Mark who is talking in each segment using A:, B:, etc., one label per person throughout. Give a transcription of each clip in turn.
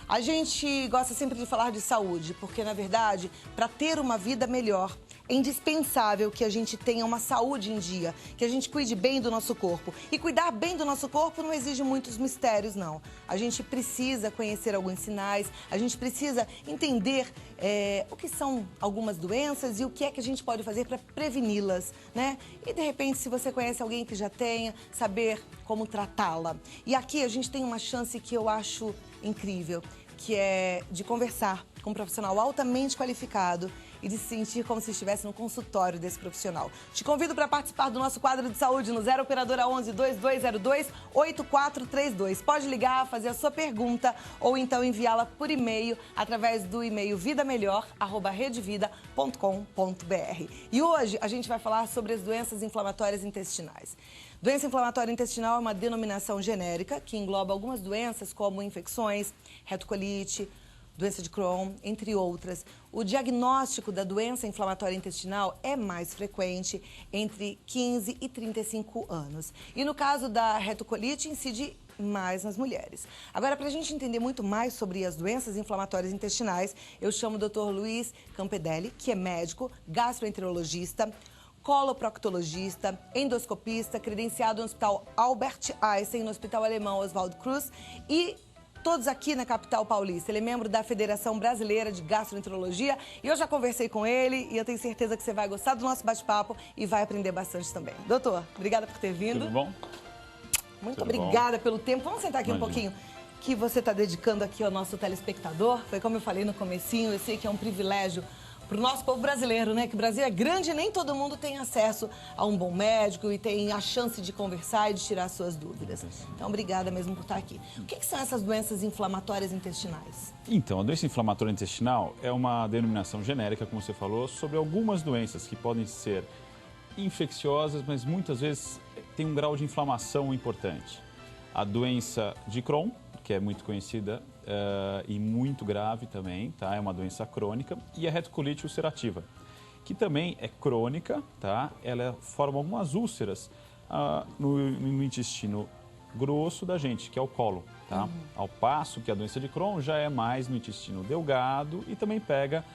A: A gente gosta sempre de falar de saúde, porque, na verdade, para ter uma vida melhor, é indispensável que a gente tenha uma saúde em dia, que a gente cuide bem do nosso corpo. E cuidar bem do nosso corpo não exige muitos mistérios, não. A gente precisa conhecer alguns sinais, a gente precisa entender o que são algumas doenças e o que é que a gente pode fazer para preveni-las, né? E, de repente, se você conhece alguém que já tenha, saber como tratá-la. E aqui a gente tem uma chance que eu acho incrível, que é de conversar com um profissional altamente qualificado e de se sentir como se estivesse no consultório desse profissional. Te convido para participar do nosso quadro de saúde no 0 Operadora 11 2202 8432. Pode ligar, fazer a sua pergunta ou então enviá-la por e-mail através do e-mail vidamelhor@redevida.com.br. E hoje a gente vai falar sobre as doenças inflamatórias intestinais. Doença inflamatória intestinal é uma denominação genérica que engloba algumas doenças como infecções, retocolite, doença de Crohn, entre outras. O diagnóstico da doença inflamatória intestinal é mais frequente entre 15 e 35 anos. E no caso da retocolite, incide mais nas mulheres. Agora, para a gente entender muito mais sobre as doenças inflamatórias intestinais, eu chamo o Dr. Luiz Campedelli, que é médico, gastroenterologista, coloproctologista, endoscopista, credenciado no Hospital Albert Einstein, no Hospital Alemão Oswaldo Cruz e todos aqui na capital paulista. Ele é membro da Federação Brasileira de Gastroenterologia e eu já conversei com ele e eu tenho certeza que você vai gostar do nosso bate-papo e vai aprender bastante também. Doutor, obrigada por ter vindo.
B: Tudo bom?
A: Muito obrigada pelo tempo. Vamos sentar aqui um
B: Imagina.
A: pouquinho. Que você está dedicando aqui ao nosso telespectador. Foi como eu falei no comecinho, eu sei que é um privilégio para o nosso povo brasileiro, né? Que o Brasil é grande e nem todo mundo tem acesso a um bom médico e tem a chance de conversar e de tirar suas dúvidas. Então, obrigada mesmo por estar aqui. O que são essas doenças inflamatórias intestinais?
B: Então, a doença inflamatória intestinal é uma denominação genérica, como você falou, sobre algumas doenças que podem ser infecciosas, mas muitas vezes tem um grau de inflamação importante. A doença de Crohn, que é muito conhecida e muito grave também, tá? É uma doença crônica. E a retocolite ulcerativa, que também é crônica, tá? Ela forma algumas úlceras no intestino grosso da gente, que é o colo, tá? Ao passo que a doença de Crohn já é mais no intestino delgado e também pega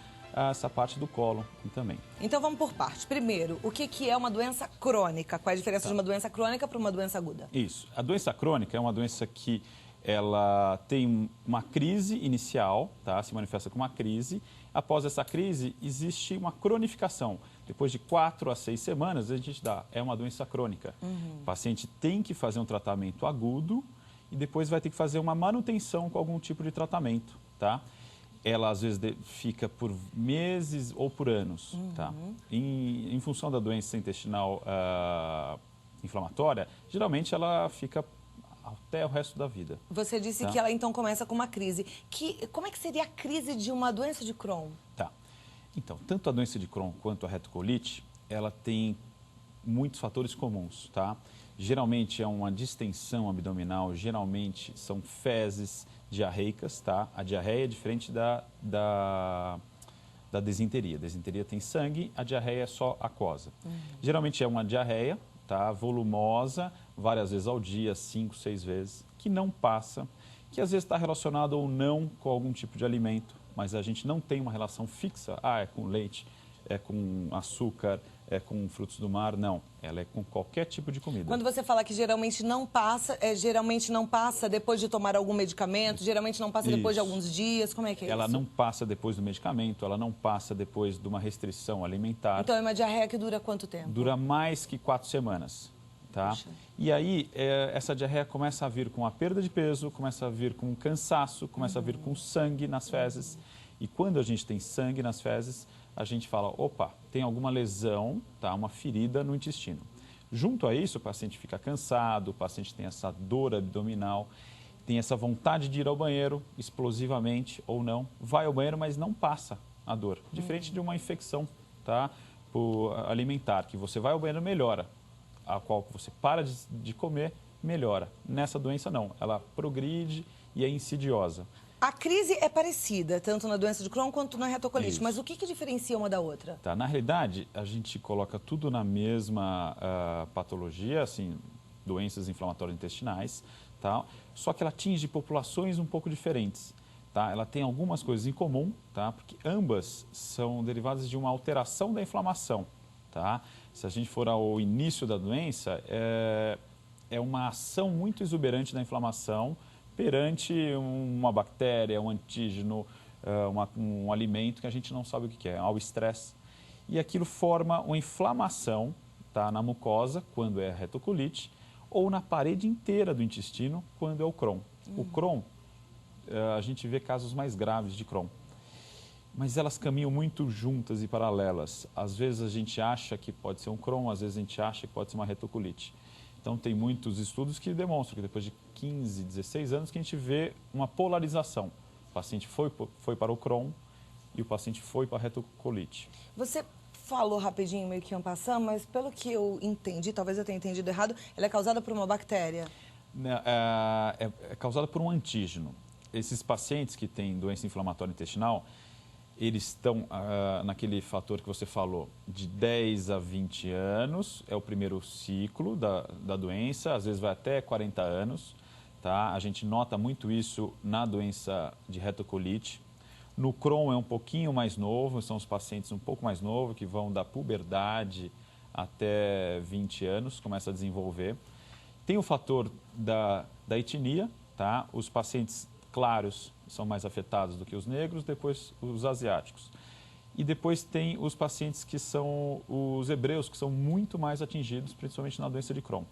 B: essa parte do colo também.
A: Então vamos por parte. Primeiro, o que é uma doença crônica? Qual é a diferença de uma doença crônica para uma doença aguda?
B: Isso. A doença crônica é uma doença que ela tem uma crise inicial, tá? Se manifesta com uma crise. Após essa crise, existe uma cronificação. Depois de 4 a 6 semanas, a gente é uma doença crônica. O paciente tem que fazer um tratamento agudo e depois vai ter que fazer uma manutenção com algum tipo de tratamento, tá? Ela, às vezes, fica por meses ou por anos, tá? Em função da doença intestinal inflamatória, geralmente ela fica até o resto da vida.
A: Você disse que ela, então, começa com uma crise. Como é que seria a crise de uma doença de Crohn?
B: Tá. Então, tanto a doença de Crohn quanto a retocolite, ela tem muitos fatores comuns, tá? Geralmente é uma distensão abdominal, geralmente são fezes diarreicas, tá? A diarreia é diferente da desinteria. A desinteria tem sangue, a diarreia é só aquosa. Geralmente é uma diarreia, tá? Volumosa, várias vezes ao dia, 5, 6 vezes, que não passa, que às vezes está relacionado ou não com algum tipo de alimento, mas a gente não tem uma relação fixa, é com leite, é com açúcar, é com frutos do mar, não. Ela é com qualquer tipo de comida.
A: Quando você fala que geralmente não passa depois de tomar algum medicamento, geralmente não passa depois de alguns dias, como é que é
B: Ela
A: isso?
B: não passa depois do medicamento, ela não passa depois de uma restrição alimentar.
A: Então é uma diarreia que dura quanto tempo?
B: Dura mais que 4 semanas, tá?
A: Puxa.
B: E aí, essa diarreia começa a vir com a perda de peso, começa a vir com cansaço, começa a vir com sangue nas fezes. E quando a gente tem sangue nas fezes, a gente fala, opa, tem alguma lesão, tá? Uma ferida no intestino. Junto a isso, o paciente fica cansado, o paciente tem essa dor abdominal, tem essa vontade de ir ao banheiro, explosivamente ou não, vai ao banheiro, mas não passa a dor. Diferente de uma infecção, tá? Alimentar, que você vai ao banheiro, melhora. A qual você para de comer, melhora. Nessa doença, não. Ela progride e é insidiosa.
A: A crise é parecida, tanto na doença de Crohn quanto na retocolite,
B: Isso.
A: mas o que diferencia uma da outra?
B: Tá, na realidade, a gente coloca tudo na mesma patologia, assim, doenças inflamatórias intestinais, tá? Só que ela atinge populações um pouco diferentes. tá? Ela tem algumas coisas em comum, tá? Porque ambas são derivadas de uma alteração da inflamação, tá? Se a gente for ao início da doença, é uma ação muito exuberante da inflamação perante uma bactéria, um antígeno, um alimento que a gente não sabe o que é, ao estresse. E aquilo forma uma inflamação, tá, na mucosa, quando é a retocolite, ou na parede inteira do intestino, quando é o Crohn. O Crohn, a gente vê casos mais graves de Crohn. Mas elas caminham muito juntas e paralelas. Às vezes a gente acha que pode ser um Crohn, às vezes a gente acha que pode ser uma retocolite. Então tem muitos estudos que demonstram que depois de 15, 16 anos que a gente vê uma polarização. O paciente foi para o Crohn e o paciente foi para a retocolite.
A: Você falou rapidinho, meio que en passant, mas pelo que eu entendi, talvez eu tenha entendido errado, ela é causada por uma bactéria?
B: É causada por um antígeno. Esses pacientes que têm doença inflamatória intestinal, eles estão naquele fator que você falou, de 10 a 20 anos, é o primeiro ciclo da doença, às vezes vai até 40 anos. Tá? A gente nota muito isso na doença de retocolite. No Crohn é um pouquinho mais novo, são os pacientes um pouco mais novos, que vão da puberdade até 20 anos, começa a desenvolver. Tem o fator da etnia, tá? Os pacientes claros são mais afetados do que os negros, depois os asiáticos. E depois tem os pacientes que são os hebreus, que são muito mais atingidos, principalmente na doença de Crohn.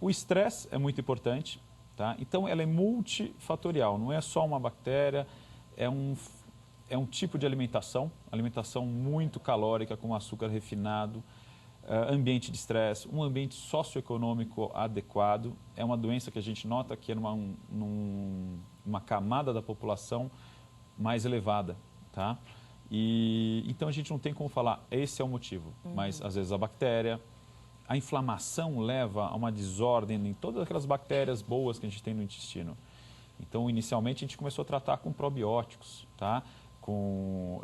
B: O estresse é muito importante, tá? Então ela é multifatorial, não é só uma bactéria, é um tipo de alimentação muito calórica, com açúcar refinado, ambiente de estresse, um ambiente socioeconômico adequado. É uma doença que a gente nota que é numa camada da população mais elevada, tá? E então a gente não tem como falar, esse é o motivo, mas às vezes a bactéria, a inflamação leva a uma desordem em todas aquelas bactérias boas que a gente tem no intestino. Então, inicialmente, a gente começou a tratar com probióticos, tá? Com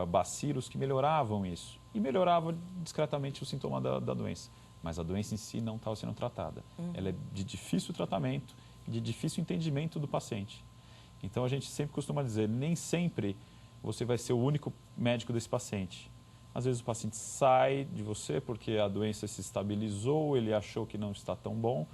B: bacilos que melhoravam isso. E melhorava discretamente o sintoma da doença. Mas a doença em si não estava sendo tratada. Ela é de difícil tratamento, de difícil entendimento do paciente. Então, a gente sempre costuma dizer, nem sempre você vai ser o único médico desse paciente. Às vezes o paciente sai de você porque a doença se estabilizou, ele achou que não está tão bom,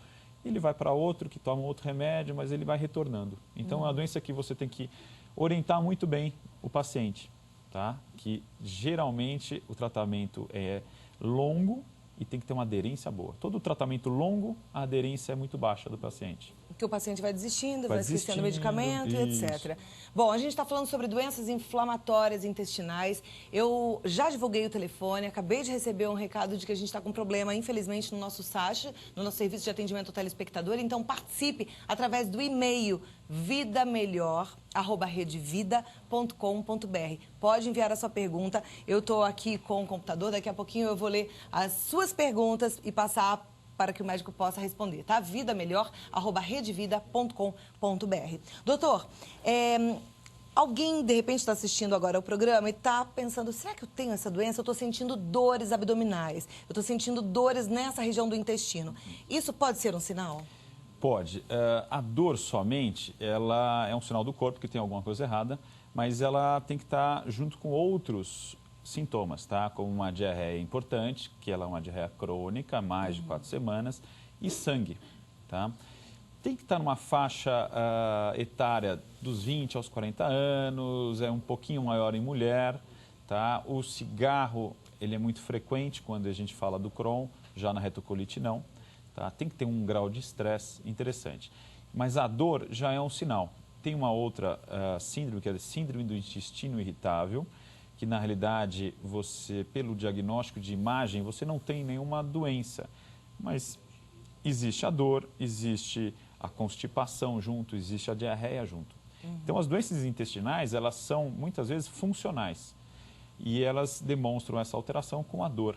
B: ele vai para outro que toma outro remédio, mas ele vai retornando. Então, é uma doença que você tem que orientar muito bem o paciente, tá? Que geralmente o tratamento é longo e tem que ter uma aderência boa. Todo tratamento longo, a aderência é muito baixa do paciente.
A: Porque o paciente vai desistindo, vai esquecendo o medicamento e
B: isso.
A: etc. Bom, a gente está falando sobre doenças inflamatórias intestinais. Eu já divulguei o telefone, acabei de receber um recado de que a gente está com problema, infelizmente, no nosso SACH, no nosso serviço de atendimento ao telespectador. Então, participe através do e-mail vidamelhor@redevida.com.br. Pode enviar a sua pergunta. Eu estou aqui com o computador, daqui a pouquinho eu vou ler as suas perguntas e passar para que o médico possa responder, tá? vidamelhor@redevida.com.br. Doutor, alguém de repente está assistindo agora o programa e está pensando, será que eu tenho essa doença? Eu estou sentindo dores abdominais, eu estou sentindo dores nessa região do intestino. Isso pode ser um sinal?
B: Pode. A dor somente, ela é um sinal do corpo que tem alguma coisa errada, mas ela tem que estar junto com outros sintomas, tá? Como uma diarreia importante, que ela é uma diarreia crônica, mais de 4 semanas, e sangue, tá? Tem que estar numa faixa etária dos 20 aos 40 anos, é um pouquinho maior em mulher, tá? O cigarro, ele é muito frequente quando a gente fala do Crohn, já na retocolite não, tá? Tem que ter um grau de estresse interessante. Mas a dor já é um sinal. Tem uma outra síndrome, que é a síndrome do intestino irritável, que na realidade você, pelo diagnóstico de imagem, você não tem nenhuma doença, mas existe a dor, existe a constipação junto, existe a diarreia junto. Então as doenças intestinais, elas são muitas vezes funcionais e elas demonstram essa alteração com a dor,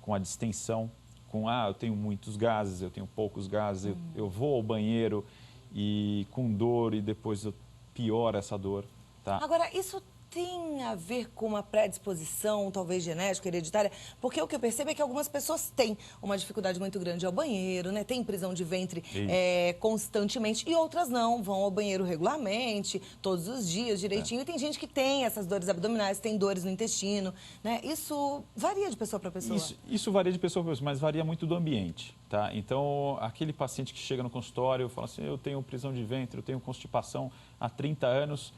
B: com a distensão, com eu tenho muitos gases, eu tenho poucos gases, eu vou ao banheiro e com dor e depois piora essa dor. Tá?
A: Agora, isso tem a ver com uma predisposição, talvez genética, hereditária? Porque o que eu percebo é que algumas pessoas têm uma dificuldade muito grande ao banheiro, né? Tem prisão de ventre constantemente e outras não, vão ao banheiro regularmente, todos os dias, direitinho. E tem gente que tem essas dores abdominais, tem dores no intestino, né? Isso varia de pessoa para pessoa.
B: Isso varia de pessoa para pessoa, mas varia muito do ambiente, tá? Então, aquele paciente que chega no consultório fala assim, eu tenho prisão de ventre, eu tenho constipação há 30 anos,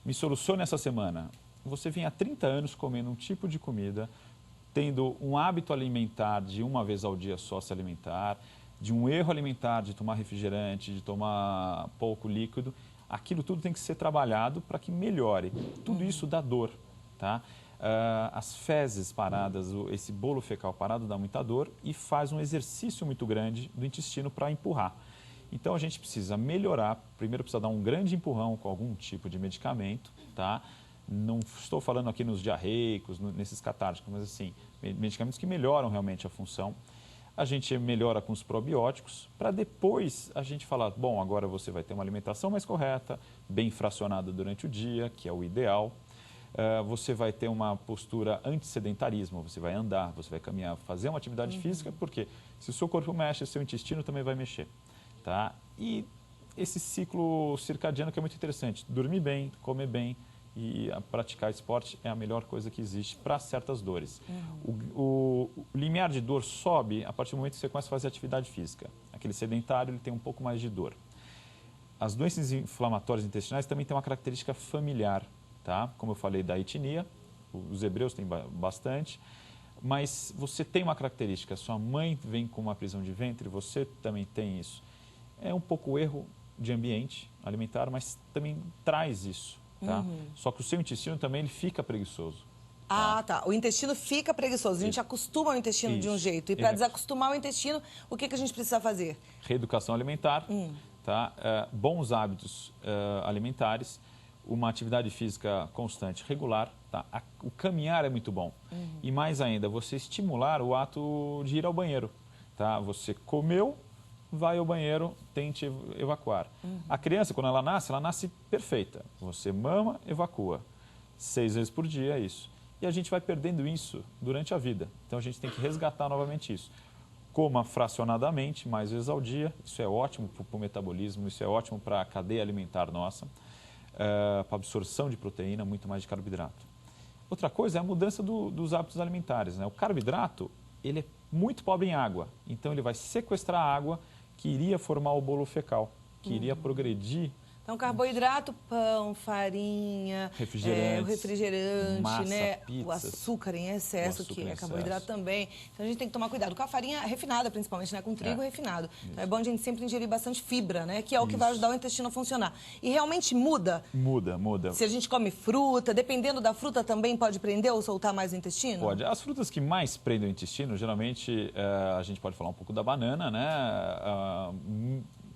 B: me solucione essa semana. Você vem há 30 anos comendo um tipo de comida, tendo um hábito alimentar de uma vez ao dia só se alimentar, de um erro alimentar, de tomar refrigerante, de tomar pouco líquido, aquilo tudo tem que ser trabalhado para que melhore. Tudo isso dá dor, tá? As fezes paradas, esse bolo fecal parado dá muita dor e faz um exercício muito grande do intestino para empurrar. Então, a gente precisa melhorar, primeiro precisa dar um grande empurrão com algum tipo de medicamento, tá? Não estou falando aqui nos diarreicos, nesses catárticos, mas assim, medicamentos que melhoram realmente a função. A gente melhora com os probióticos, para depois a gente falar, bom, agora você vai ter uma alimentação mais correta, bem fracionada durante o dia, que é o ideal. Você vai ter uma postura anti-sedentarismo, você vai andar, você vai caminhar, fazer uma atividade física, porque se o seu corpo mexe, seu intestino também vai mexer. Tá? E esse ciclo circadiano que é muito interessante, dormir bem, comer bem e praticar esporte é a melhor coisa que existe para certas dores. O limiar de dor sobe a partir do momento que você começa a fazer atividade física. Aquele sedentário ele tem um pouco mais de dor. As doenças inflamatórias intestinais também têm uma característica familiar, tá? Como eu falei da etnia, os hebreus têm bastante. Mas você tem uma característica, sua mãe vem com uma prisão de ventre, você também tem isso. É um pouco erro de ambiente alimentar, mas também traz isso, tá? Só que o seu intestino também ele fica preguiçoso.
A: Ah, tá. O intestino fica preguiçoso. A gente acostuma o intestino de um jeito. E para desacostumar o intestino, o que a gente precisa fazer?
B: Reeducação alimentar, tá? Bons hábitos alimentares, uma atividade física constante, regular. Tá? O caminhar é muito bom. E mais ainda, você estimular o ato de ir ao banheiro. Tá? Você comeu, vai ao banheiro, tente evacuar. A criança, quando ela nasce perfeita. Você mama, evacua. 6 vezes por dia é isso. E a gente vai perdendo isso durante a vida. Então, a gente tem que resgatar novamente isso. Coma fracionadamente, mais vezes ao dia. Isso é ótimo para o metabolismo, isso é ótimo para a cadeia alimentar nossa. Para absorção de proteína, muito mais de carboidrato. Outra coisa é a mudança dos hábitos alimentares. Né? O carboidrato ele é muito pobre em água. Então, ele vai sequestrar a água que iria formar o bolo fecal, que iria progredir.
A: Então, carboidrato, pão, farinha, o refrigerante,
B: massa,
A: né?
B: pizzas,
A: o açúcar em excesso, que é carboidrato também. Então, a gente tem que tomar cuidado com a farinha refinada, principalmente, né? Com trigo refinado. Então, é bom a gente sempre ingerir bastante fibra, né? Que é o que vai ajudar o intestino a funcionar. E realmente muda?
B: Muda.
A: Se a gente come fruta, dependendo da fruta, também pode prender ou soltar mais o intestino?
B: Pode. As frutas que mais prendem o intestino, geralmente, a gente pode falar um pouco da banana, né?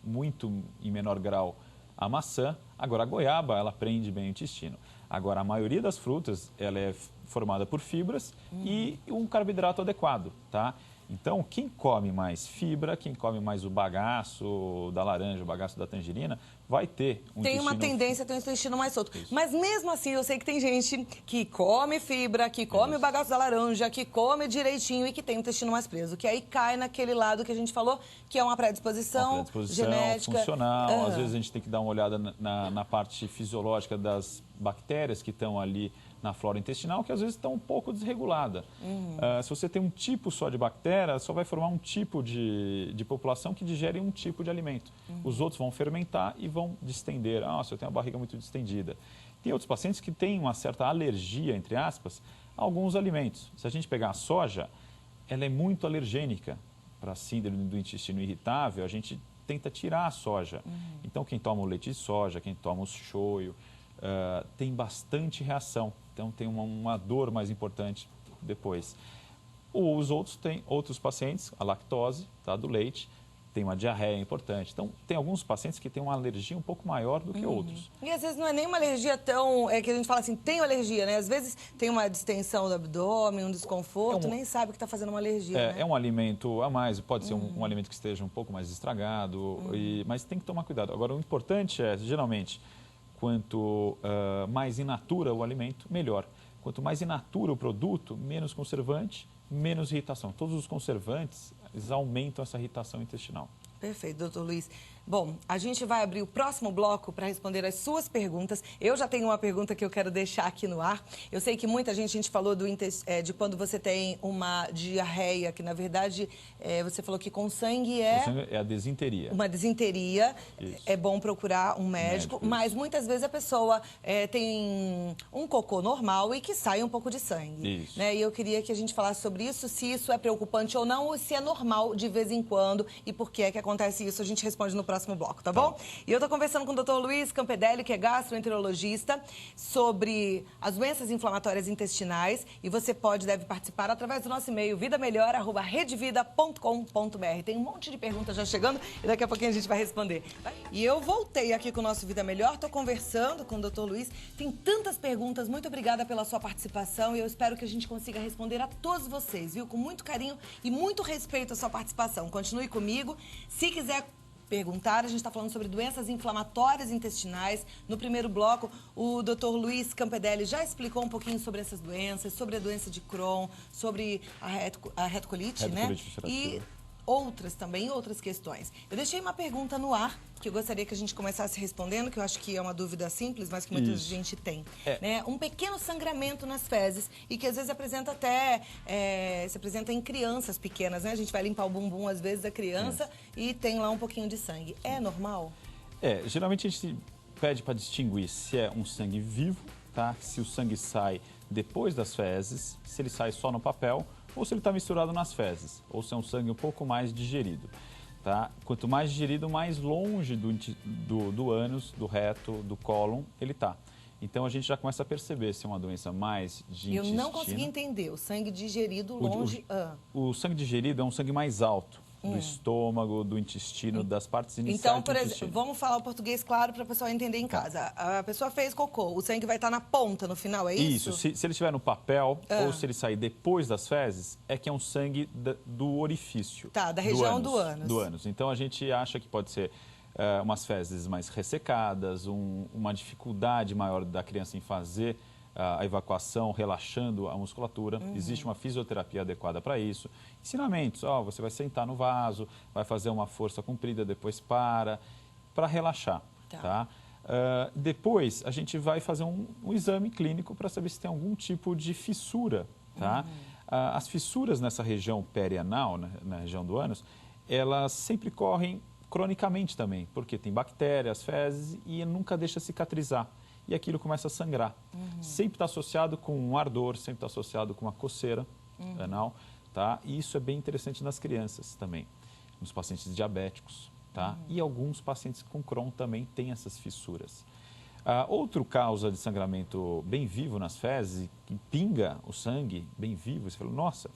B: Muito em menor grau a maçã. Agora, a goiaba, ela prende bem o intestino. Agora, a maioria das frutas, ela é formada por fibras e um carboidrato adequado, tá? Então, quem come mais fibra, quem come mais o bagaço da laranja, o bagaço da tangerina, vai ter um
A: Tem uma tendência a ter um intestino mais solto. Isso. Mas mesmo assim, eu sei que tem gente que come fibra, que come o bagaço da laranja, que come direitinho e que tem o intestino mais preso. Que aí cai naquele lado que a gente falou, que é uma predisposição genética.
B: Funcional. Às vezes a gente tem que dar uma olhada na parte fisiológica das bactérias que estão ali na flora intestinal, que às vezes estão um pouco desregulada. Se você tem um tipo só de bactéria, só vai formar um tipo de população que digere um tipo de alimento. Os outros vão fermentar e vão distender. Se eu tenho a barriga muito distendida. Tem outros pacientes que têm uma certa alergia, entre aspas, a alguns alimentos. Se a gente pegar a soja, ela é muito alergênica para a síndrome do intestino irritável, a gente tenta tirar a soja. Então, quem toma o leite de soja, quem toma o shoyu, tem bastante reação. Então, tem uma dor mais importante depois. Os outros pacientes, a lactose, tá, do leite, tem uma diarreia importante. Então, tem alguns pacientes que têm uma alergia um pouco maior do que outros.
A: E às vezes não é nem uma alergia tão... É que a gente fala assim, tem alergia, né? Às vezes tem uma distensão do abdômen, um desconforto, nem sabe que está fazendo uma alergia, né?
B: É um alimento a mais, pode ser um alimento que esteja um pouco mais estragado, mas tem que tomar cuidado. Agora, o importante é, geralmente, quanto mais in natura o alimento, melhor. Quanto mais in natura o produto, menos conservante, menos irritação. Todos os conservantes, eles aumentam essa irritação intestinal.
A: Perfeito, doutor Luiz. Bom, a gente vai abrir o próximo bloco para responder as suas perguntas. Eu já tenho uma pergunta que eu quero deixar aqui no ar. Eu sei que muita gente falou de quando você tem uma diarreia, que na verdade você falou que com sangue
B: é a desinteria.
A: Uma desinteria.
B: Isso.
A: É bom procurar um médico, mas muitas vezes a pessoa tem um cocô normal e que sai um pouco de sangue.
B: Isso.
A: Né? E eu queria que a gente falasse sobre isso, se isso é preocupante ou não, ou se é normal de vez em quando e por que é que acontece isso. A gente responde no próximo bloco, tá bom? E eu tô conversando com o Dr. Luiz Campedelli, que é gastroenterologista, sobre as doenças inflamatórias intestinais. E você deve participar através do nosso e-mail vidamelhor@redevida.com.br. Tem um monte de perguntas já chegando e daqui a pouquinho a gente vai responder. E eu voltei aqui com o nosso Vida Melhor, tô conversando com o Dr. Luiz. Tem tantas perguntas, muito obrigada pela sua participação e eu espero que a gente consiga responder a todos vocês, viu? Com muito carinho e muito respeito à sua participação. Continue comigo. Se quiser perguntar, a gente está falando sobre doenças inflamatórias intestinais. No primeiro bloco, o Dr. Luiz Campedelli já explicou um pouquinho sobre essas doenças, sobre a doença de Crohn, sobre a retocolite, né? E outras também, outras questões. Eu deixei uma pergunta no ar, que eu gostaria que a gente começasse respondendo, que eu acho que é uma dúvida simples, mas que muita gente tem. Né? Um pequeno sangramento nas fezes e que às vezes apresenta se apresenta em crianças pequenas, né? A gente vai limpar o bumbum às vezes da criança e tem lá um pouquinho de sangue. É normal?
B: Geralmente a gente pede para distinguir se é um sangue vivo, tá? Se o sangue sai depois das fezes, se ele sai só no papel, ou se ele está misturado nas fezes, ou se é um sangue um pouco mais digerido. Tá? Quanto mais digerido, mais longe do ânus, do reto, do cólon ele está. Então a gente já começa a perceber se é uma doença mais de intestino.
A: Eu não consegui entender, o sangue digerido longe...
B: O sangue digerido é um sangue mais alto. Do estômago, do intestino, das partes iniciais
A: então, por
B: do intestino.
A: exemplo, vamos falar o português claro para a pessoa entender em casa. A pessoa fez cocô, o sangue vai estar na ponta, no final, é isso?
B: Isso, se ele estiver no papel ou se ele sair depois das fezes, é que é um sangue do orifício.
A: Tá, da região do ânus.
B: Do ânus. Então, a gente acha que pode ser umas fezes mais ressecadas, uma dificuldade maior da criança em fazer a evacuação, relaxando a musculatura. Existe uma fisioterapia adequada para isso. Ensinamentos, você vai sentar no vaso, vai fazer uma força comprida, depois para relaxar. Tá? Depois, a gente vai fazer um exame clínico para saber se tem algum tipo de fissura. Tá? As fissuras nessa região perianal, na região do ânus, elas sempre correm cronicamente também, porque tem bactérias, fezes e nunca deixa cicatrizar. E aquilo começa a sangrar. Sempre está associado com um ardor, sempre está associado com uma coceira anal, tá? E isso é bem interessante nas crianças também, nos pacientes diabéticos, tá? E alguns pacientes com Crohn também têm essas fissuras. Outro causa de sangramento bem vivo nas fezes, que pinga o sangue bem vivo, você fala, nossa,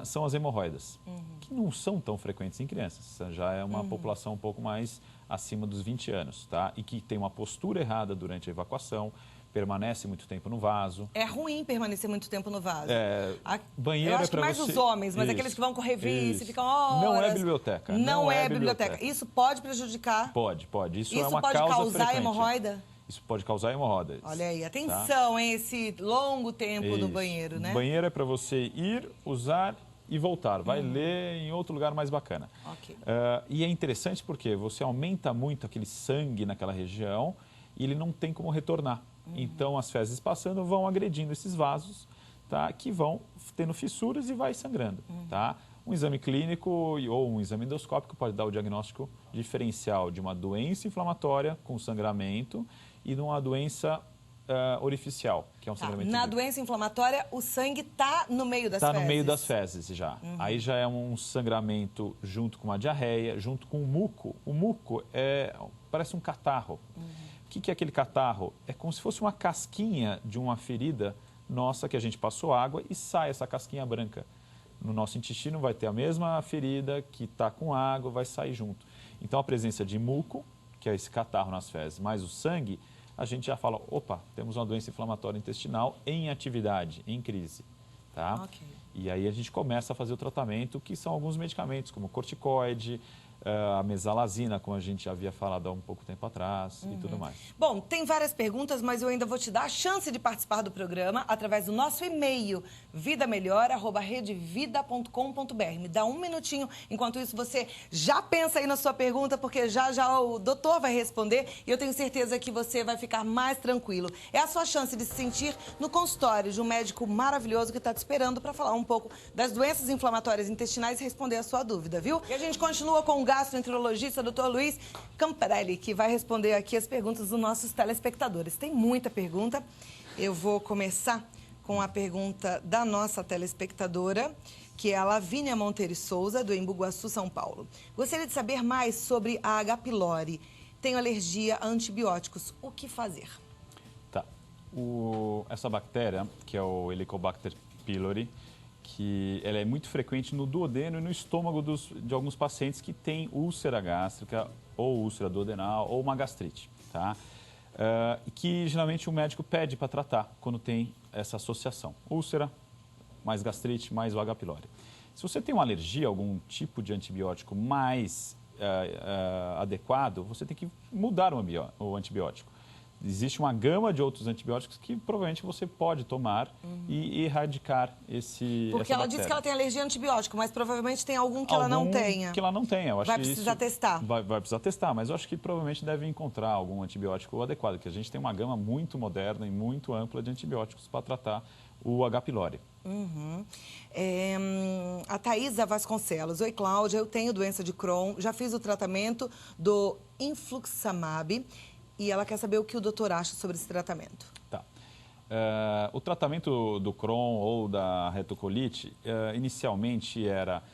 B: são as hemorroidas, que não são tão frequentes em crianças. Já é uma população um pouco mais acima dos 20 anos, tá? E que tem uma postura errada durante a evacuação, permanece muito tempo no vaso. É
A: ruim permanecer muito tempo no vaso.
B: Banheiro
A: eu acho que mais os homens, mas aqueles que vão correr vice, ficam horas...
B: Não é biblioteca.
A: Não é biblioteca. Isso pode prejudicar?
B: Pode. Isso é uma
A: pode
B: causa
A: causar
B: frequente.
A: Hemorroida?
B: Isso pode causar hemorroidas.
A: Olha aí, atenção, hein? Esse longo tempo no banheiro, né?
B: Banheiro é para você ir, usar e voltar. Vai ler em outro lugar mais bacana. E é interessante porque você aumenta muito aquele sangue naquela região e ele não tem como retornar. Então, as fezes passando vão agredindo esses vasos, tá? Que vão tendo fissuras e vai sangrando. Tá? Um exame clínico ou um exame endoscópico pode dar o diagnóstico diferencial de uma doença inflamatória com sangramento e de uma doença orificial, que é um sangramento.
A: Na doença inflamatória, o sangue está no meio das fezes?
B: Está no meio das fezes já. Aí já é um sangramento junto com uma diarreia, junto com o muco. O muco parece um catarro. O que é aquele catarro? É como se fosse uma casquinha de uma ferida nossa que a gente passou água e sai essa casquinha branca. No nosso intestino vai ter a mesma ferida que está com água, vai sair junto. Então, a presença de muco, que é esse catarro nas fezes, mais o sangue, a gente já fala, opa, temos uma doença inflamatória intestinal em atividade, em crise. Tá? E aí a gente começa a fazer o tratamento, que são alguns medicamentos, como corticoide, a mesalazina, como a gente havia falado há um pouco tempo atrás e tudo mais.
A: Bom, tem várias perguntas, mas eu ainda vou te dar a chance de participar do programa através do nosso e-mail, vidamelhor@redevida.com.br. Me dá um minutinho, enquanto isso você já pensa aí na sua pergunta, porque já o doutor vai responder e eu tenho certeza que você vai ficar mais tranquilo. É a sua chance de se sentir no consultório de um médico maravilhoso que está te esperando para falar um pouco das doenças inflamatórias intestinais e responder a sua dúvida, viu? E a gente continua com o gastroenterologista, Dr. Luiz Camparelli, que vai responder aqui as perguntas dos nossos telespectadores. Tem muita pergunta. Eu vou começar com a pergunta da nossa telespectadora, que é a Lavínia Monteiro Souza, do Embu Guaçu, São Paulo. Gostaria de saber mais sobre a H. pylori. Tenho alergia a antibióticos. O que fazer?
B: Tá. Essa bactéria, que é o Helicobacter pylori, que ela é muito frequente no duodeno e no estômago de alguns pacientes que têm úlcera gástrica ou úlcera duodenal ou uma gastrite, tá? Que geralmente o médico pede para tratar quando tem essa associação. Úlcera, mais gastrite, mais o H. pylori. Se você tem uma alergia a algum tipo de antibiótico mais adequado, você tem que mudar o antibiótico. Existe uma gama de outros antibióticos que provavelmente você pode tomar e erradicar
A: Porque ela disse que ela tem alergia a antibiótico, mas provavelmente tem algum que ela não tenha.
B: Que ela não tenha. Eu acho
A: vai
B: que
A: precisar testar.
B: Vai precisar testar, mas eu acho que provavelmente deve encontrar algum antibiótico adequado, porque a gente tem uma gama muito moderna e muito ampla de antibióticos para tratar o H. pylori.
A: A Thaisa Vasconcelos. Oi, Cláudia, eu tenho doença de Crohn, já fiz o tratamento do influximab. E ela quer saber o que o doutor acha sobre esse tratamento.
B: Tá. O tratamento do Crohn ou da retocolite, inicialmente era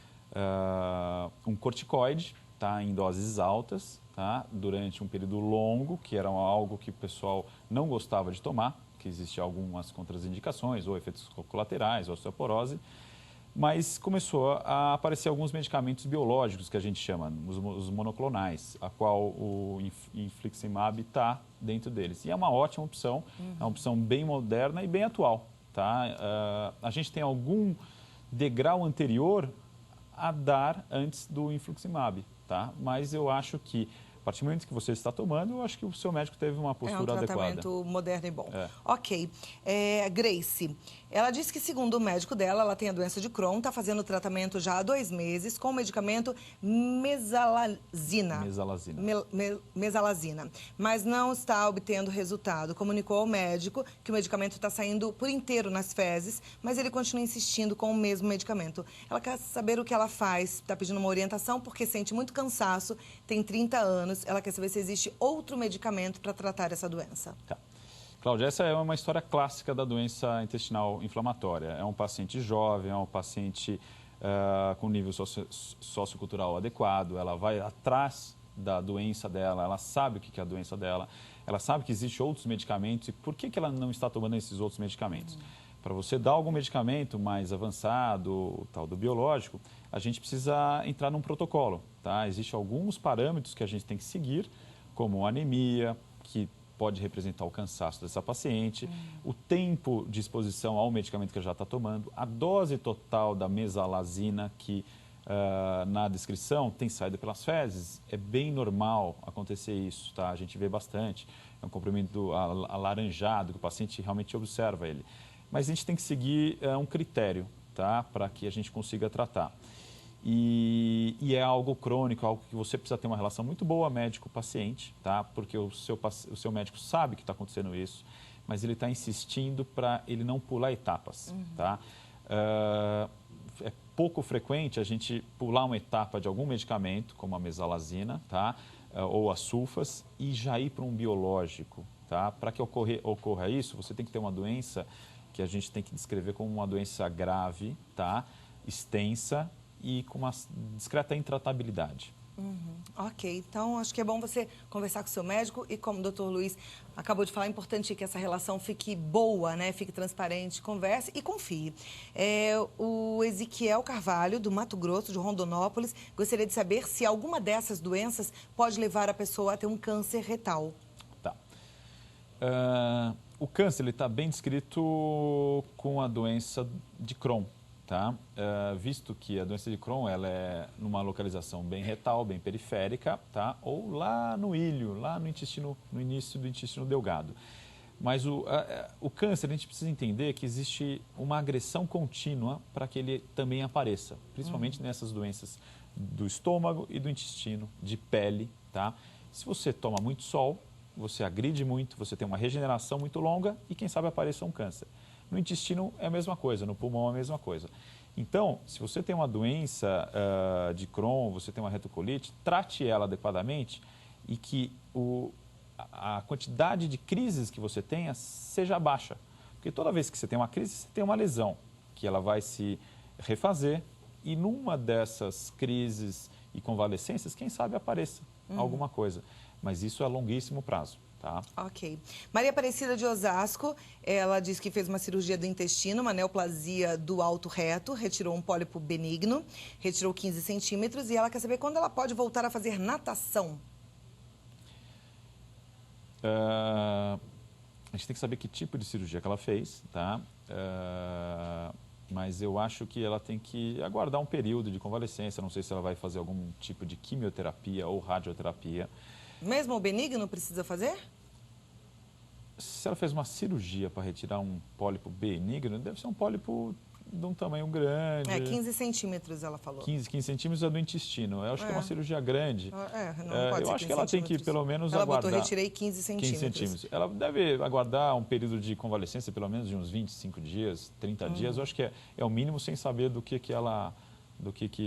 B: um corticoide, tá, em doses altas, tá, durante um período longo, que era algo que o pessoal não gostava de tomar, que existiam algumas contraindicações, ou efeitos colaterais, ou osteoporose. Mas começou a aparecer alguns medicamentos biológicos que a gente chama, os monoclonais, a qual o infliximab está dentro deles. E é uma ótima opção, é uma opção bem moderna e bem atual. Tá? A gente tem algum degrau anterior a dar antes do infliximab, tá? Mas eu acho que, a partir do momento que você está tomando, eu acho que o seu médico teve uma postura adequada.
A: É um tratamento moderno e bom. Ok. Grace, ela disse que, segundo o médico dela, ela tem a doença de Crohn, está fazendo o tratamento já há 2 meses com o medicamento mesalazina. Mesalazina. Mas não está obtendo resultado. Comunicou ao médico que o medicamento está saindo por inteiro nas fezes, mas ele continua insistindo com o mesmo medicamento. Ela quer saber o que ela faz, está pedindo uma orientação porque sente muito cansaço, tem 30 anos. Ela quer saber se existe outro medicamento para tratar essa doença.
B: Tá. Cláudia, essa é uma história clássica da doença intestinal inflamatória. É um paciente jovem, é um paciente com nível sociocultural adequado, ela vai atrás da doença dela, ela sabe o que é a doença dela, ela sabe que existem outros medicamentos e por que ela não está tomando esses outros medicamentos. Para você dar algum medicamento mais avançado, tal do biológico, a gente precisa entrar num protocolo, tá? Existem alguns parâmetros que a gente tem que seguir, como anemia, que pode representar o cansaço dessa paciente, o tempo de exposição ao medicamento que ela já está tomando, a dose total da mesalazina, que na descrição tem saída pelas fezes. É bem normal acontecer isso, tá? A gente vê bastante. É um comprimido alaranjado, que o paciente realmente observa ele. Mas a gente tem que seguir um critério, tá? Para que a gente consiga tratar. E é algo crônico, algo que você precisa ter uma relação muito boa médico-paciente, tá? Porque o seu médico sabe que está acontecendo isso, mas ele está insistindo para ele não pular etapas, tá? É pouco frequente a gente pular uma etapa de algum medicamento, como a mesalazina, tá? Ou as sulfas, e já ir para um biológico, tá? Para que ocorra isso, você tem que ter uma doença que a gente tem que descrever como uma doença grave, tá? Extensa e com uma discreta intratabilidade.
A: Ok, então acho que é bom você conversar com o seu médico e, como o doutor Luiz acabou de falar, é importante que essa relação fique boa, né? Fique transparente, converse e confie. O Ezequiel Carvalho, do Mato Grosso, de Rondonópolis, gostaria de saber se alguma dessas doenças pode levar a pessoa a ter um câncer retal.
B: Tá. O câncer está bem descrito com a doença de Crohn, tá? Visto que a doença de Crohn ela é numa localização bem retal, bem periférica, tá? Ou lá no ilho, lá no intestino, no início do intestino delgado. Mas o câncer, a gente precisa entender que existe uma agressão contínua para que ele também apareça, principalmente nessas doenças do estômago e do intestino, de pele, tá? Se você toma muito sol, você agride muito, você tem uma regeneração muito longa e quem sabe apareça um câncer. No intestino é a mesma coisa, no pulmão é a mesma coisa. Então, se você tem uma doença de Crohn, você tem uma retocolite, trate ela adequadamente e que a quantidade de crises que você tenha seja baixa. Porque toda vez que você tem uma crise, você tem uma lesão, que ela vai se refazer e numa dessas crises e convalescências, quem sabe apareça alguma coisa. Mas isso é a longuíssimo prazo. Tá.
A: Ok. Maria Aparecida de Osasco, ela diz que fez uma cirurgia do intestino, uma neoplasia do alto reto, retirou um pólipo benigno, retirou 15 centímetros e ela quer saber quando ela pode voltar a fazer natação.
B: A gente tem que saber que tipo de cirurgia que ela fez, tá? Mas eu acho que ela tem que aguardar um período de convalescência, não sei se ela vai fazer algum tipo de quimioterapia ou radioterapia.
A: Mesmo o benigno precisa fazer?
B: Se ela fez uma cirurgia para retirar um pólipo benigno, deve ser um pólipo de um tamanho grande.
A: 15 centímetros ela falou.
B: 15 centímetros é do intestino. Eu acho que é uma cirurgia grande.
A: Não pode
B: eu
A: ser
B: acho que ela tem que pelo menos aguardar...
A: Ela botou, retirei 15 centímetros.
B: Ela deve aguardar um período de convalescência, pelo menos de uns 25 dias, 30 dias. Eu acho que é o mínimo sem saber do que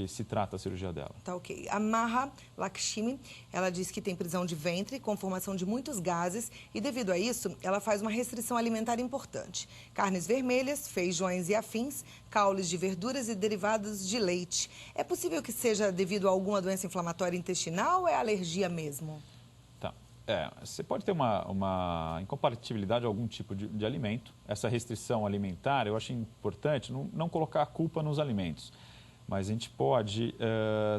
B: se trata a cirurgia dela.
A: Tá ok. A Maha Lakshmi, ela diz que tem prisão de ventre com formação de muitos gases e devido a isso, ela faz uma restrição alimentar importante. Carnes vermelhas, feijões e afins, caules de verduras e derivados de leite. É possível que seja devido a alguma doença inflamatória intestinal ou é alergia mesmo?
B: Tá. Você pode ter uma incompatibilidade a algum tipo de alimento. Essa restrição alimentar, eu acho importante não colocar a culpa nos alimentos. Mas a gente pode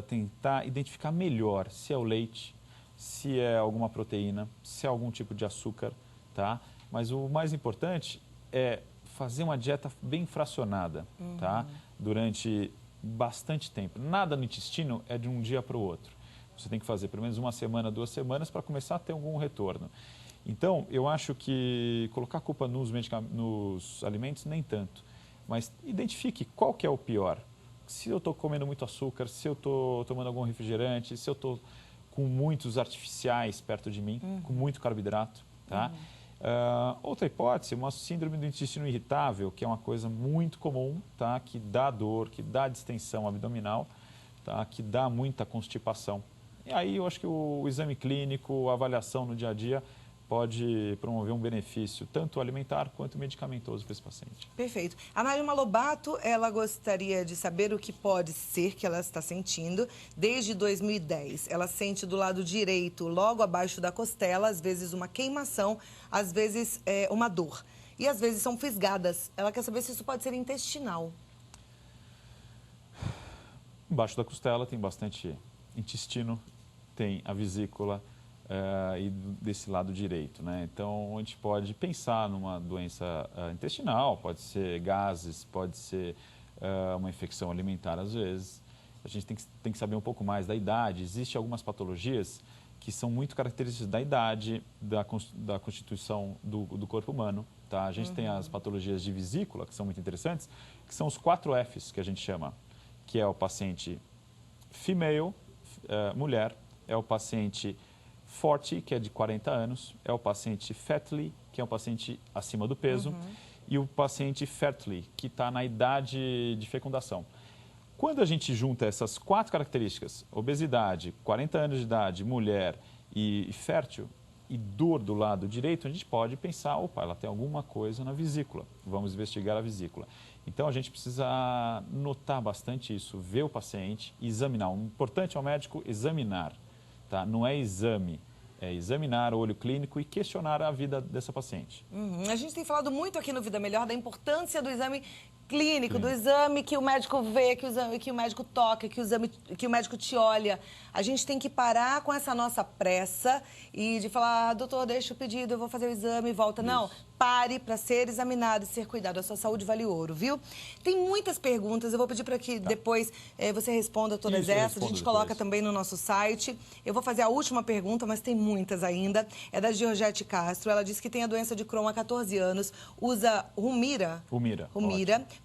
B: tentar identificar melhor se é o leite, se é alguma proteína, se é algum tipo de açúcar, tá? Mas o mais importante é fazer uma dieta bem fracionada, tá? Durante bastante tempo. Nada no intestino é de um dia para o outro. Você tem que fazer pelo menos 1 semana, 2 semanas para começar a ter algum retorno. Então, eu acho que colocar a culpa nos alimentos, nem tanto. Mas identifique qual que é o pior. Se eu estou comendo muito açúcar, se eu estou tomando algum refrigerante, se eu estou com muitos artificiais perto de mim, com muito carboidrato, tá? Outra hipótese, uma síndrome do intestino irritável, que é uma coisa muito comum, tá? Que dá dor, que dá distensão abdominal, tá? Que dá muita constipação. E aí eu acho que o exame clínico, a avaliação no dia a dia, pode promover um benefício, tanto alimentar quanto medicamentoso para esse paciente.
A: Perfeito. A Nailma Lobato, ela gostaria de saber o que pode ser que ela está sentindo desde 2010. Ela sente do lado direito, logo abaixo da costela, às vezes uma queimação, às vezes uma dor. E às vezes são fisgadas. Ela quer saber se isso pode ser intestinal.
B: Embaixo da costela tem bastante intestino, tem a vesícula, e desse lado direito, né? Então, a gente pode pensar numa doença intestinal, pode ser gases, pode ser uma infecção alimentar às vezes. A gente tem que saber um pouco mais da idade. Existem algumas patologias que são muito características da idade, da constituição do corpo humano, tá? A gente tem as patologias de vesícula, que são muito interessantes, que são os 4 Fs que a gente chama, que é o paciente female, mulher, é o paciente 40, que é de 40 anos, é o paciente fatly, que é um paciente acima do peso, e o paciente fertile, que está na idade de fecundação. Quando a gente junta essas 4 características, obesidade, 40 anos de idade, mulher e fértil, e dor do lado direito, a gente pode pensar, opa, ela tem alguma coisa na vesícula, vamos investigar a vesícula. Então, a gente precisa notar bastante isso, ver o paciente e examinar. O importante é o médico examinar. Tá? Não é exame, é examinar o olho clínico e questionar a vida dessa paciente.
A: A gente tem falado muito aqui no Vida Melhor da importância do exame clínico, do exame que o médico vê, que o médico toca, que o médico te olha. A gente tem que parar com essa nossa pressa e de falar, doutor, deixa o pedido, eu vou fazer o exame e volta. Isso. Não, pare para ser examinado e ser cuidado. A sua saúde vale ouro, viu? Tem muitas perguntas, eu vou pedir para que depois você responda todas essas. A gente coloca também no nosso site. Eu vou fazer a última pergunta, mas tem muitas ainda. É da Georgette Castro. Ela disse que tem a doença de Crohn há 14 anos, usa Humira,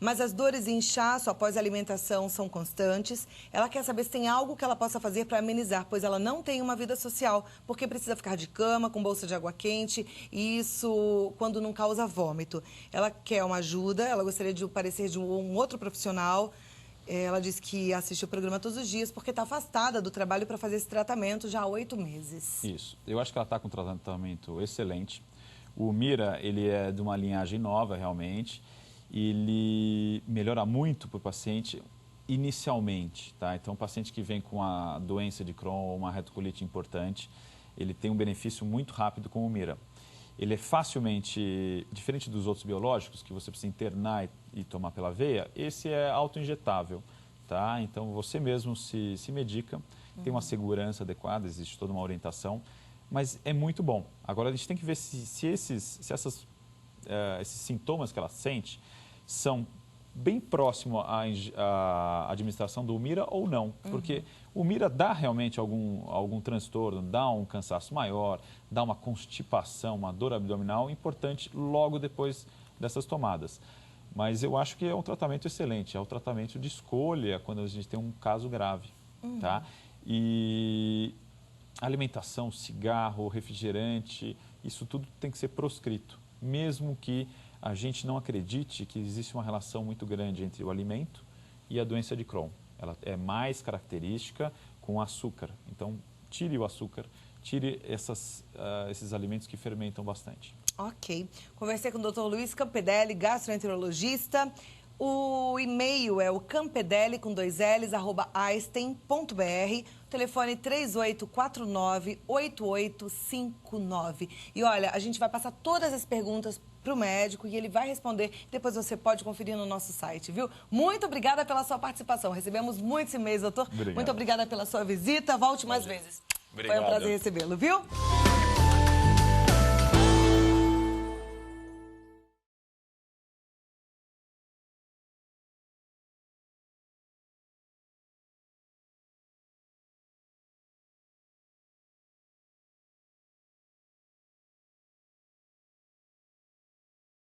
A: mas as dores e inchaço após a alimentação são constantes. Ela quer saber se tem algo que ela possa fazer para amenizar, pois ela não tem uma vida social, porque precisa ficar de cama, com bolsa de água quente, e isso quando não causa vômito. Ela quer uma ajuda, ela gostaria de parecer de um outro profissional. Ela disse que assiste o programa todos os dias porque está afastada do trabalho para fazer esse tratamento já há 8 meses.
B: Isso. Eu acho que ela está com um tratamento excelente. O Mira, ele é de uma linhagem nova, realmente. Ele melhora muito para o paciente inicialmente, tá? Então, o paciente que vem com a doença de Crohn ou uma retocolite importante, ele tem um benefício muito rápido com o Mira. Ele é facilmente, diferente dos outros biológicos, que você precisa internar e tomar pela veia, esse é autoinjetável, tá? Então, você mesmo se medica, tem uma segurança adequada, existe toda uma orientação, mas é muito bom. Agora, a gente tem que ver se esses sintomas que ela sente são bem próximo à administração do Humira ou não, porque o Humira dá realmente algum transtorno, dá um cansaço maior, dá uma constipação, uma dor abdominal importante logo depois dessas tomadas. Mas eu acho que é um tratamento excelente, é um tratamento de escolha quando a gente tem um caso grave, tá? E alimentação, cigarro, refrigerante, isso tudo tem que ser proscrito, mesmo que a gente não acredite que existe uma relação muito grande entre o alimento e a doença de Crohn. Ela é mais característica com o açúcar. Então, tire o açúcar, tire esses alimentos que fermentam bastante. Ok.
A: Conversei com o Dr. Luiz Campedelli, gastroenterologista. O e-mail é o campedelli, com 2 L's, @einstein.br. Telefone 3849-8859. E olha, a gente vai passar todas as perguntas para o médico e ele vai responder. Depois você pode conferir no nosso site, viu? Muito obrigada pela sua participação. Recebemos muitos e-mails, doutor.
B: Obrigado.
A: Muito obrigada pela sua visita. Volte mais vezes.
B: Obrigado.
A: Foi um prazer recebê-lo, viu?